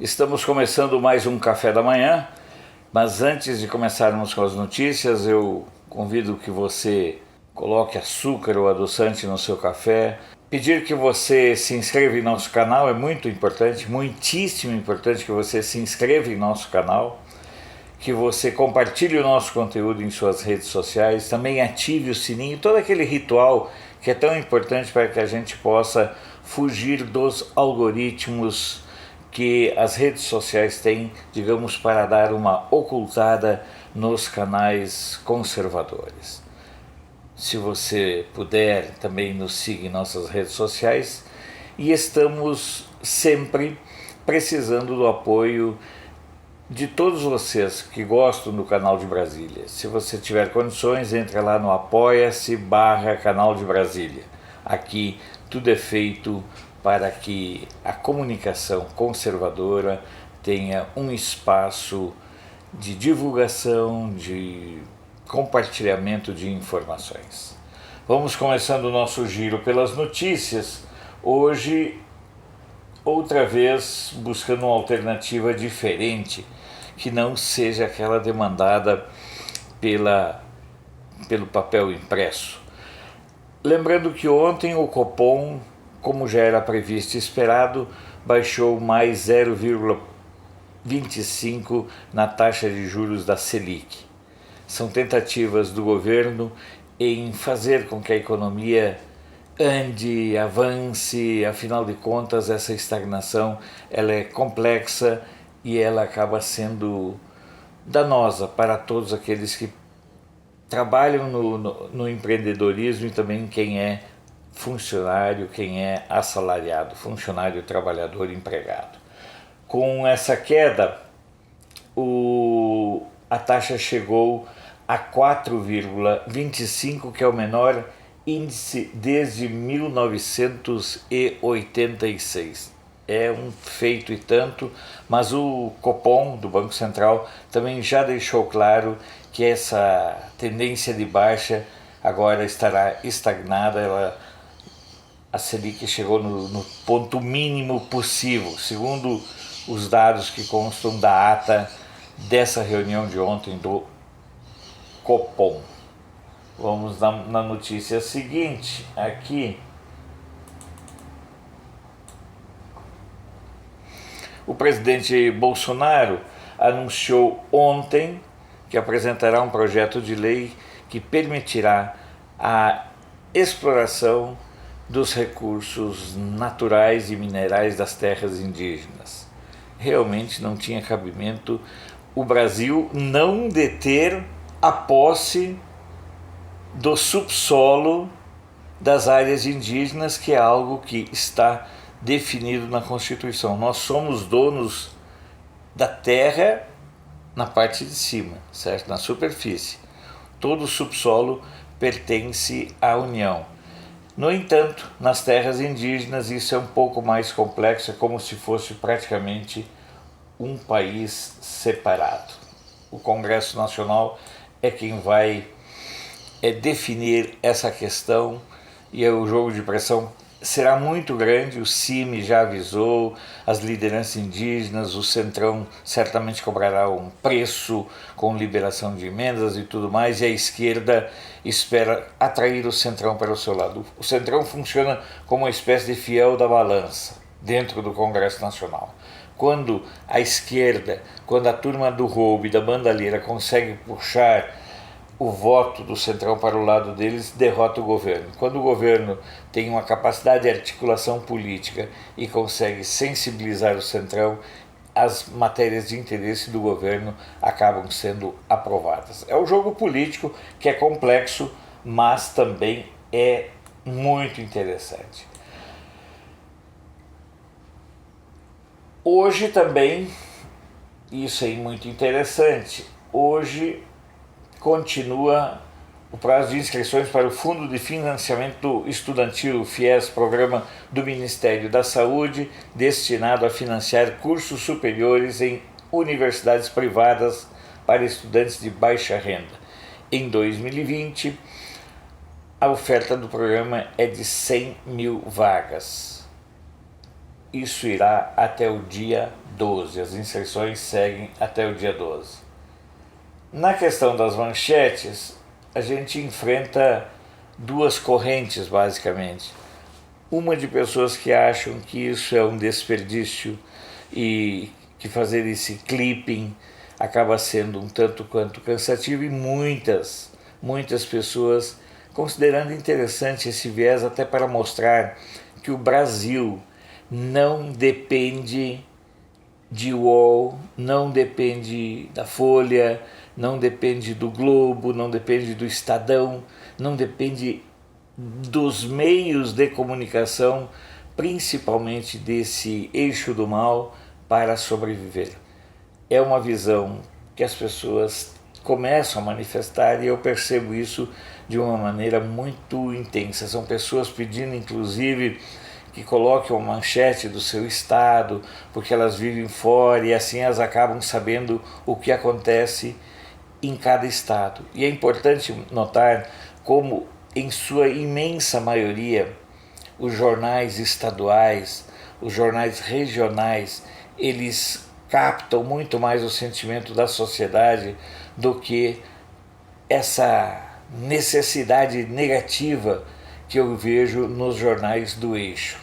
Estamos começando mais um Café da Manhã, mas antes de começarmos com as notícias, eu convido que você coloque açúcar ou adoçante no seu café. Pedir que você se inscreva em nosso canal é muito importante, muitíssimo importante que você se inscreva em nosso canal, que você compartilhe o nosso conteúdo em suas redes sociais, também ative o sininho, todo aquele ritual que é tão importante para que a gente possa fugir dos algoritmos que as redes sociais têm, digamos, para dar uma ocultada nos canais conservadores. Se você puder, também nos siga em nossas redes sociais e estamos sempre precisando do apoio de todos vocês que gostam do Canal de Brasília. Se você tiver condições, entre lá no apoia-se/Canal de Brasília. Aqui tudo é feito para que a comunicação conservadora tenha um espaço de divulgação, de compartilhamento de informações. Vamos começando o nosso giro pelas notícias. Hoje, outra vez, buscando uma alternativa diferente, que não seja aquela demandada pelo papel impresso. Lembrando que ontem o Copom, como já era previsto e esperado, baixou mais 0,25 na taxa de juros da Selic. São tentativas do governo em fazer com que a economia ande, avance. Afinal de contas, essa estagnação ela é complexa e ela acaba sendo danosa para todos aqueles que trabalham no empreendedorismo e também quem é funcionário, quem é assalariado, funcionário, trabalhador, empregado. Com essa queda, a taxa chegou a 4,25, que é o menor índice desde 1986. É um feito e tanto, mas o Copom, do Banco Central, também já deixou claro que essa tendência de baixa agora estará estagnada. A Selic chegou no ponto mínimo possível, segundo os dados que constam da ata dessa reunião de ontem do Copom. Vamos na notícia seguinte, aqui. O presidente Bolsonaro anunciou ontem que apresentará um projeto de lei que permitirá a exploração dos recursos naturais e minerais das terras indígenas. Realmente não tinha cabimento o Brasil não deter a posse do subsolo das áreas indígenas, que é algo que está definido na Constituição. Nós somos donos da terra na parte de cima, certo? Na superfície. Todo o subsolo pertence à União. No entanto, nas terras indígenas isso é um pouco mais complexo, é como se fosse praticamente um país separado. O Congresso Nacional é quem vai definir essa questão e o jogo de pressão será muito grande. O CIMI já avisou, as lideranças indígenas, o Centrão certamente cobrará um preço com liberação de emendas e tudo mais, e a esquerda espera atrair o Centrão para o seu lado. O Centrão funciona como uma espécie de fiel da balança dentro do Congresso Nacional. Quando a esquerda, quando a turma do roubo e da bandalheira consegue puxar o voto do Centrão para o lado deles, derrota o governo. Quando o governo tem uma capacidade de articulação política e consegue sensibilizar o Centrão, as matérias de interesse do governo acabam sendo aprovadas. É um jogo político que é complexo, mas também é muito interessante. Hoje também, isso aí muito interessante, hoje continua o prazo de inscrições para o Fundo de Financiamento Estudantil, FIES, programa do Ministério da Saúde, destinado a financiar cursos superiores em universidades privadas para estudantes de baixa renda. Em 2020, a oferta do programa é de 100 mil vagas. isso irá até o dia 12, as inserções seguem até o dia 12. Na questão das manchetes, a gente enfrenta duas correntes basicamente. Uma de pessoas que acham que isso é um desperdício e que fazer esse clipping acaba sendo um tanto quanto cansativo, e muitas pessoas considerando interessante esse viés até para mostrar que o Brasil não depende de UOL, não depende da Folha, não depende do Globo, não depende do Estadão, não depende dos meios de comunicação, principalmente desse eixo do mal, para sobreviver. É uma visão que as pessoas começam a manifestar e eu percebo isso de uma maneira muito intensa. São pessoas pedindo, inclusive, que coloquem uma manchete do seu estado, porque elas vivem fora e assim elas acabam sabendo o que acontece em cada estado. E é importante notar como, em sua imensa maioria, os jornais estaduais, os jornais regionais, eles captam muito mais o sentimento da sociedade do que essa necessidade negativa que eu vejo nos jornais do eixo.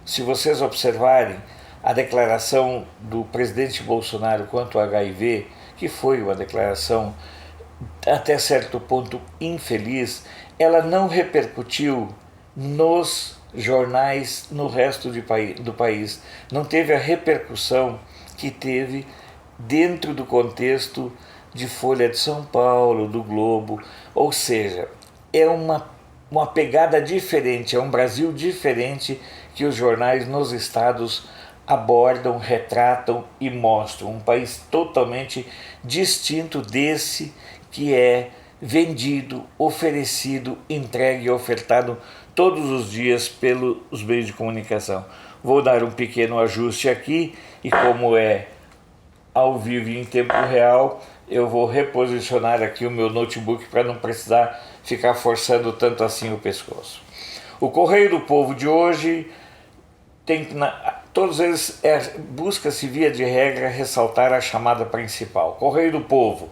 Se vocês observarem a declaração do presidente Bolsonaro quanto ao HIV, que foi uma declaração até certo ponto infeliz, ela não repercutiu nos jornais no resto do país, não teve a repercussão que teve dentro do contexto de Folha de São Paulo, do Globo, ou seja, é uma pegada diferente, é um Brasil diferente que os jornais nos estados abordam, retratam e mostram, um país totalmente distinto desse que é vendido, oferecido, entregue e ofertado todos os dias pelos meios de comunicação. Vou dar um pequeno ajuste aqui e, como é ao vivo e em tempo real, eu vou reposicionar aqui o meu notebook para não precisar ficar forçando tanto assim o pescoço. O Correio do Povo de hoje tem todos eles busca-se via de regra ressaltar a chamada principal. Correio do Povo: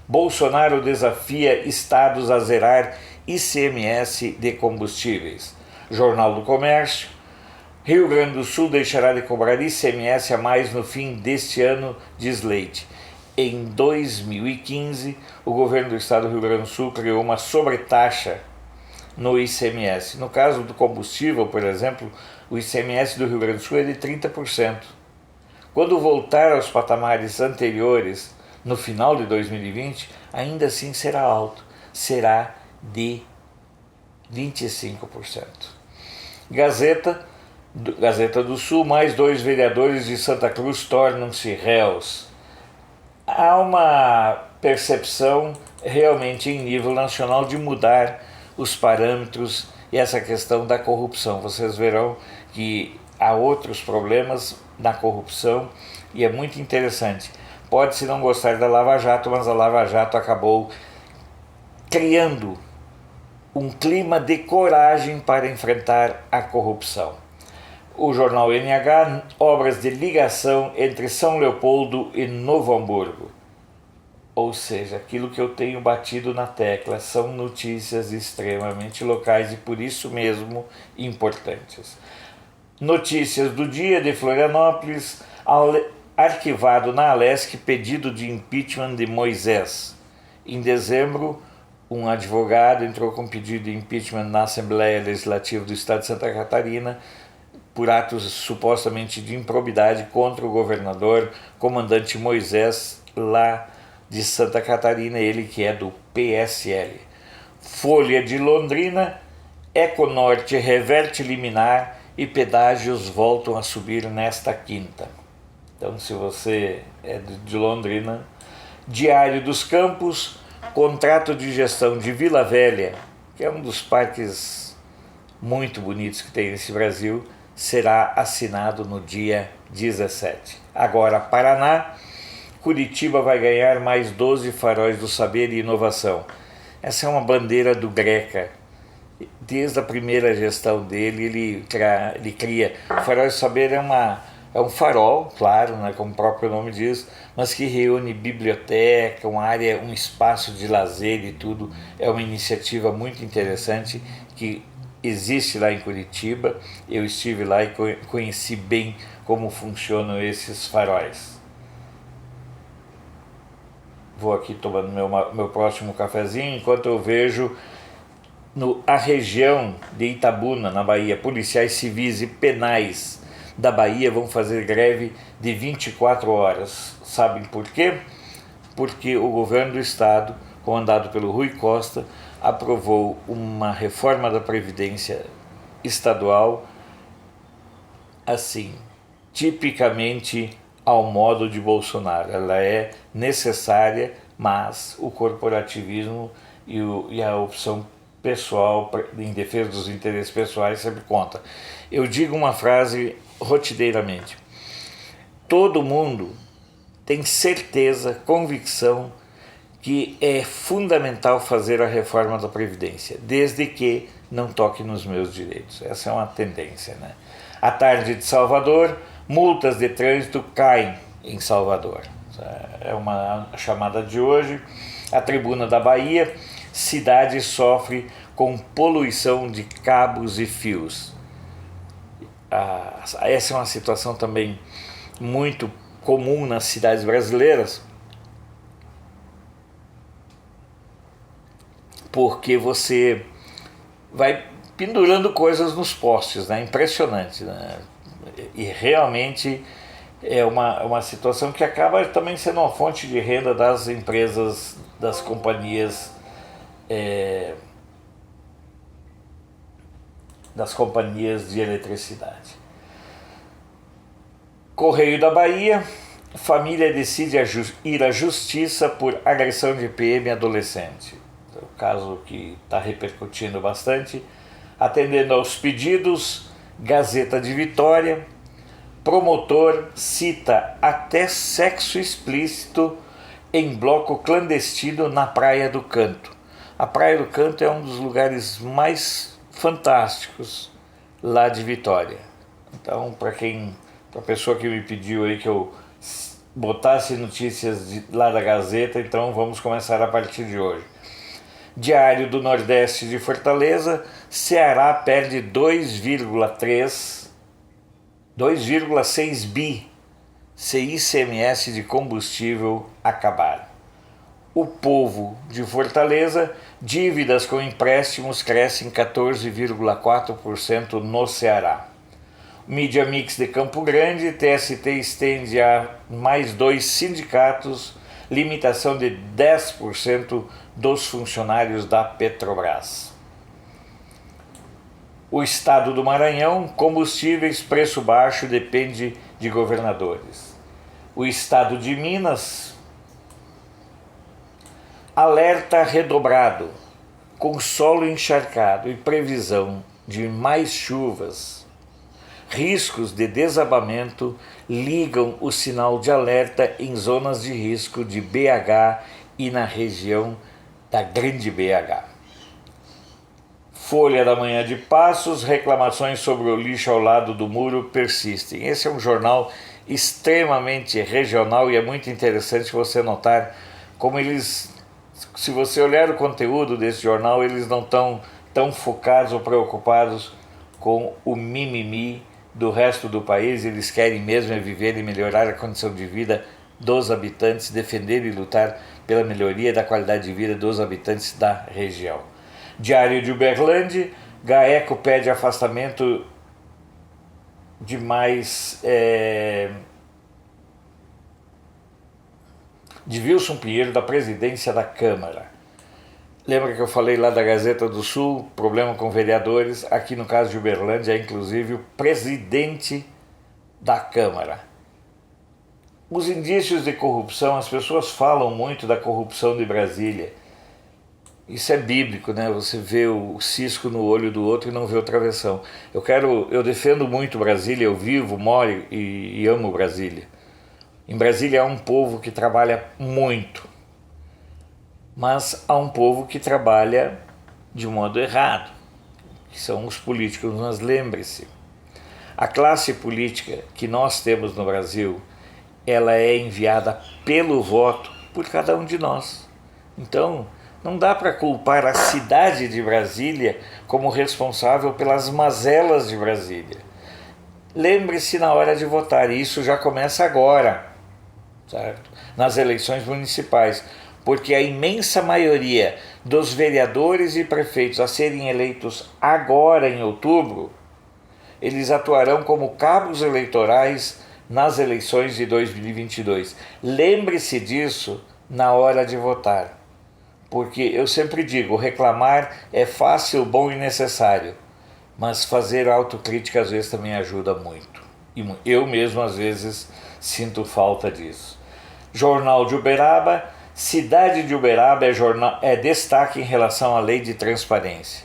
Bolsonaro desafia estados a zerar ICMS de combustíveis. Jornal do Comércio: Rio Grande do Sul deixará de cobrar ICMS a mais no fim deste ano, diz Leite. Em 2015, o governo do estado do Rio Grande do Sul criou uma sobretaxa no ICMS. No caso do combustível, por exemplo, o ICMS do Rio Grande do Sul é de 30%. Quando voltar aos patamares anteriores, no final de 2020, ainda assim será alto, será de 25%. Gazeta do Sul: mais 2 vereadores de Santa Cruz tornam-se réus. Há uma percepção realmente em nível nacional de mudar os parâmetros e essa questão da corrupção. Vocês verão que há outros problemas na corrupção e é muito interessante. Pode-se não gostar da Lava Jato, mas a Lava Jato acabou criando um clima de coragem para enfrentar a corrupção. O jornal NH: obras de ligação entre São Leopoldo e Novo Hamburgo. Ou seja, aquilo que eu tenho batido na tecla, são notícias extremamente locais e por isso mesmo importantes. Notícias do dia de Florianópolis: arquivado na Alesc pedido de impeachment de Moisés. Em dezembro, um advogado entrou com pedido de impeachment na Assembleia Legislativa do Estado de Santa Catarina por atos supostamente de improbidade contra o governador comandante Moisés, lá de Santa Catarina, ele que é do PSL. Folha de Londrina: Econorte reverte liminar e pedágios voltam a subir nesta quinta. Então, se você é de Londrina. Diário dos Campos: contrato de gestão de Vila Velha, que é um dos parques muito bonitos que tem nesse Brasil, será assinado no dia 17. Agora, Paraná: Curitiba vai ganhar mais 12 faróis do saber e inovação. Essa é uma bandeira do Greca desde a primeira gestão dele, ele cria. O Farol do Saber é um farol, claro, né, como o próprio nome diz, mas que reúne biblioteca, uma área, um espaço de lazer e tudo. É uma iniciativa muito interessante que existe lá em Curitiba. Eu estive lá e conheci bem como funcionam esses faróis. Vou aqui tomando meu próximo cafezinho, enquanto eu vejo a região de Itabuna, na Bahia, policiais civis e penais da Bahia vão fazer greve de 24 horas. Sabem por quê? Porque o governo do estado, comandado pelo Rui Costa, aprovou uma reforma da Previdência estadual, assim, tipicamente ao modo de Bolsonaro. Ela é necessária, mas o corporativismo e a opção pessoal em defesa dos interesses pessoais sempre conta. Eu digo uma frase rotineiramente: todo mundo tem certeza, convicção que é fundamental fazer a reforma da Previdência, desde que não toque nos meus direitos. Essa é uma tendência, né? À tarde de Salvador, multas de trânsito caem em Salvador. É uma chamada de hoje. A Tribuna da Bahia, cidade sofre com poluição de cabos e fios. Essa é uma situação também muito comum nas cidades brasileiras, porque você vai pendurando coisas nos postes, né? Impressionante, né? E realmente é uma situação que acaba também sendo uma fonte de renda das empresas, das companhias, de eletricidade. Correio da Bahia, família decide ir à justiça por agressão de PM adolescente. É um caso que está repercutindo bastante. Atendendo aos pedidos, Gazeta de Vitória, promotor cita até sexo explícito em bloco clandestino na Praia do Canto. A Praia do Canto é um dos lugares mais fantásticos lá de Vitória. Então, para a pessoa que me pediu aí que eu botasse notícias lá da Gazeta, então vamos começar a partir de hoje. Diário do Nordeste de Fortaleza, Ceará perde 2,6 bi se ICMS de combustível acabar. O Povo de Fortaleza, dívidas com empréstimos crescem 14,4% no Ceará. Mídia Mix de Campo Grande, TST estende a mais 2 sindicatos, limitação de 10% dos funcionários da Petrobras. O estado do Maranhão, combustíveis, preço baixo depende de governadores. O estado de Minas, alerta redobrado, com solo encharcado e previsão de mais chuvas. Riscos de desabamento ligam o sinal de alerta em zonas de risco de BH e na região da Grande BH. Folha da Manhã de Passos, reclamações sobre o lixo ao lado do muro persistem. Esse é um jornal extremamente regional e é muito interessante você notar como eles, se você olhar o conteúdo desse jornal, eles não estão tão focados ou preocupados com o mimimi do resto do país. Eles querem mesmo viver e melhorar a condição de vida dos habitantes, defender e lutar pela melhoria da qualidade de vida dos habitantes da região. Diário de Uberlândia, GAECO pede afastamento de Wilson Pinheiro da presidência da Câmara. Lembra que eu falei lá da Gazeta do Sul, problema com vereadores? Aqui no caso de Uberlândia é inclusive o presidente da Câmara. Os indícios de corrupção, as pessoas falam muito da corrupção de Brasília. Isso é bíblico, né? Você vê o cisco no olho do outro e não vê o travessão. Eu defendo muito Brasília, eu vivo, moro e amo Brasília. Em Brasília há um povo que trabalha muito, mas há um povo que trabalha de modo errado, que são os políticos, mas lembre-se, a classe política que nós temos no Brasil, ela é enviada pelo voto por cada um de nós. Então, não dá para culpar a cidade de Brasília como responsável pelas mazelas de Brasília. Lembre-se na hora de votar, e isso já começa agora, certo? Nas eleições municipais, porque a imensa maioria dos vereadores e prefeitos a serem eleitos agora em outubro, eles atuarão como cabos eleitorais nas eleições de 2022. Lembre-se disso na hora de votar, porque eu sempre digo, reclamar é fácil, bom e necessário, mas fazer autocrítica às vezes também ajuda muito. E eu mesmo às vezes sinto falta disso. Jornal de Uberaba, cidade de Uberaba é destaque em relação à lei de transparência.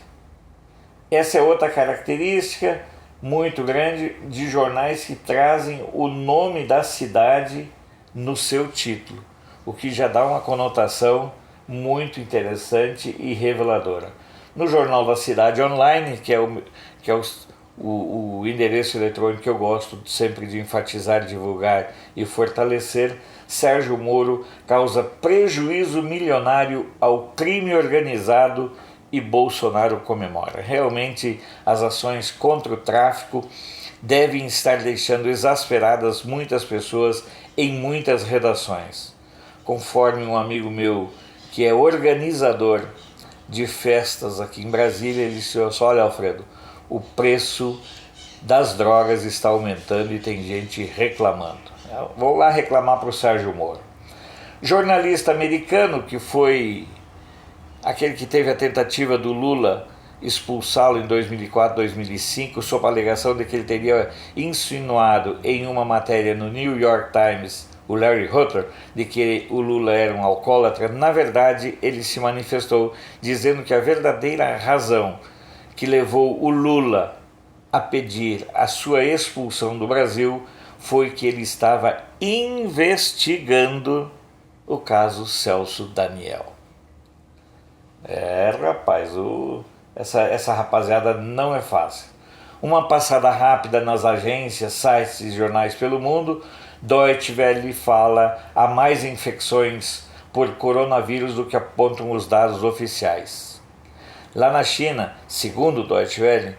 Essa é outra característica muito grande de jornais que trazem o nome da cidade no seu título, o que já dá uma conotação muito interessante e reveladora. No Jornal da Cidade Online, que é o endereço eletrônico que eu gosto sempre de enfatizar, divulgar e fortalecer, Sérgio Moro causa prejuízo milionário ao crime organizado e Bolsonaro comemora. Realmente, as ações contra o tráfico devem estar deixando exasperadas muitas pessoas em muitas redações. Conforme um amigo meu que é organizador de festas aqui em Brasília, ele disse: olha, Alfredo, o preço das drogas está aumentando e tem gente reclamando. Vou lá reclamar para o Sérgio Moro. Jornalista americano, que foi aquele que teve a tentativa do Lula expulsá-lo em 2004, 2005, sob a alegação de que ele teria insinuado em uma matéria no New York Times, o Larry Hutter, de que o Lula era um alcoólatra. Na verdade, ele se manifestou dizendo que a verdadeira razão que levou o Lula a pedir a sua expulsão do Brasil foi que ele estava investigando o caso Celso Daniel. Rapaz, essa rapaziada não é fácil. Uma passada rápida nas agências, sites e jornais pelo mundo. Deutsche Welle fala há mais infecções por coronavírus do que apontam os dados oficiais. Lá na China, segundo Deutsche Welle,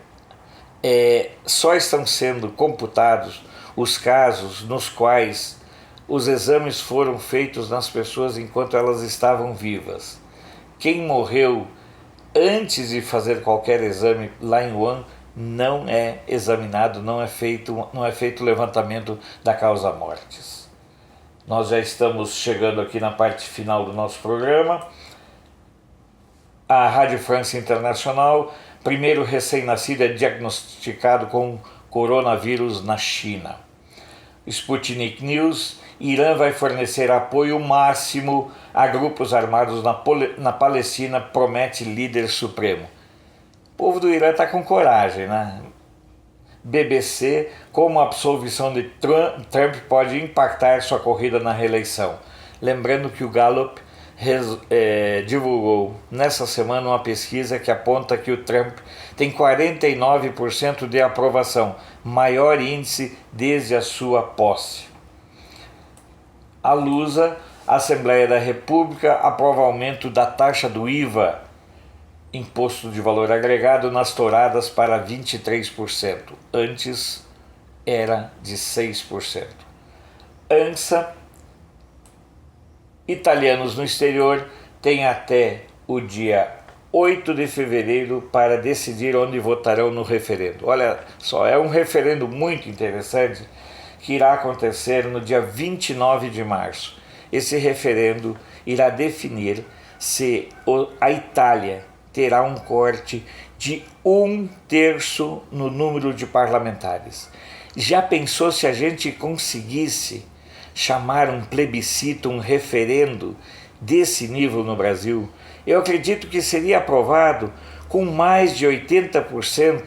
só estão sendo computados os casos nos quais os exames foram feitos nas pessoas enquanto elas estavam vivas. Quem morreu antes de fazer qualquer exame lá em Wuhan não é examinado, não é feito levantamento da causa mortes. Nós já estamos chegando aqui na parte final do nosso programa. A Rádio France Internacional, primeiro recém-nascido é diagnosticado com coronavírus na China. Sputnik News, Irã vai fornecer apoio máximo a grupos armados na Palestina, promete líder supremo. O povo do Irã está com coragem, né? BBC, como a absolvição de Trump pode impactar sua corrida na reeleição. Lembrando que o Gallup divulgou nessa semana uma pesquisa que aponta que o Trump tem 49% de aprovação, maior índice desde a sua posse. A Lusa, Assembleia da República, aprova aumento da taxa do IVA, Imposto de Valor Agregado, nas touradas para 23%. Antes era de 6%. ANSA, italianos no exterior têm até o dia 8 de fevereiro para decidir onde votarão no referendo. Olha só, é um referendo muito interessante que irá acontecer no dia 29 de março. Esse referendo irá definir se a Itália terá um corte de 1/3 no número de parlamentares. Já pensou se a gente conseguisse chamar um plebiscito, um referendo desse nível no Brasil? Eu acredito que seria aprovado com mais de 80%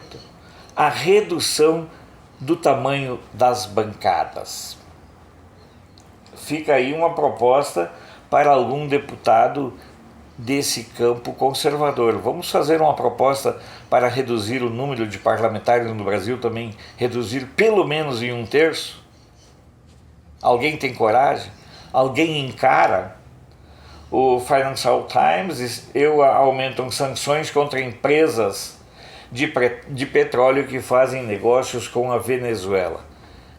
a redução do tamanho das bancadas. Fica aí uma proposta para algum deputado desse campo conservador. Vamos fazer uma proposta para reduzir o número de parlamentares no Brasil, também reduzir pelo menos em 1/3? Alguém tem coragem? Alguém encara? O Financial Times aumentam sanções contra empresas de petróleo que fazem negócios com a Venezuela.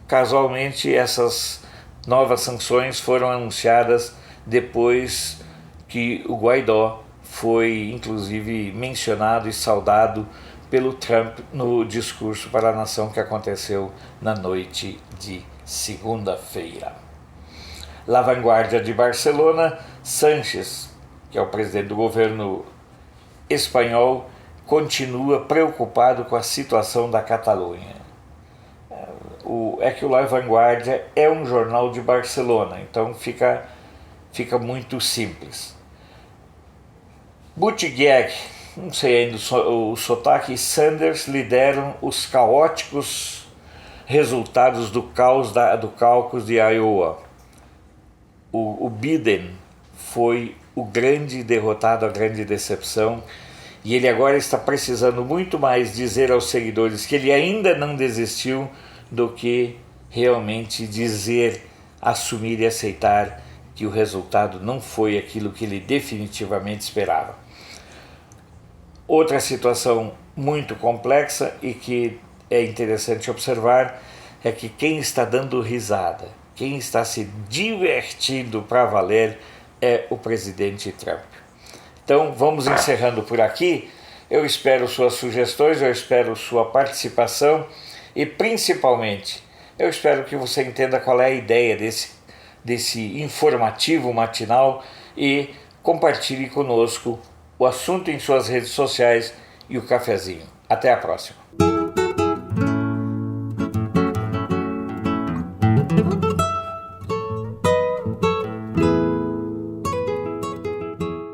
Casualmente, essas novas sanções foram anunciadas depois que o Guaidó foi inclusive mencionado e saudado pelo Trump no discurso para a nação que aconteceu na noite de segunda-feira. La Vanguardia de Barcelona, Sánchez, que é o presidente do governo espanhol, continua preocupado com a situação da Catalunha. Que o La Vanguardia é um jornal de Barcelona, então fica muito simples. Buttigieg, não sei ainda o sotaque, e Sanders lideram os caóticos resultados do caucus de Iowa. O Biden foi o grande derrotado, a grande decepção, e ele agora está precisando muito mais dizer aos seguidores que ele ainda não desistiu do que realmente assumir e aceitar que o resultado não foi aquilo que ele definitivamente esperava. Outra situação muito complexa e que é interessante observar é que quem está dando risada, quem está se divertindo para valer é o presidente Trump. Então vamos encerrando por aqui. Eu espero suas sugestões, eu espero sua participação e principalmente eu espero que você entenda qual é a ideia desse informativo matinal e compartilhe conosco o assunto em suas redes sociais e o cafezinho. Até a próxima.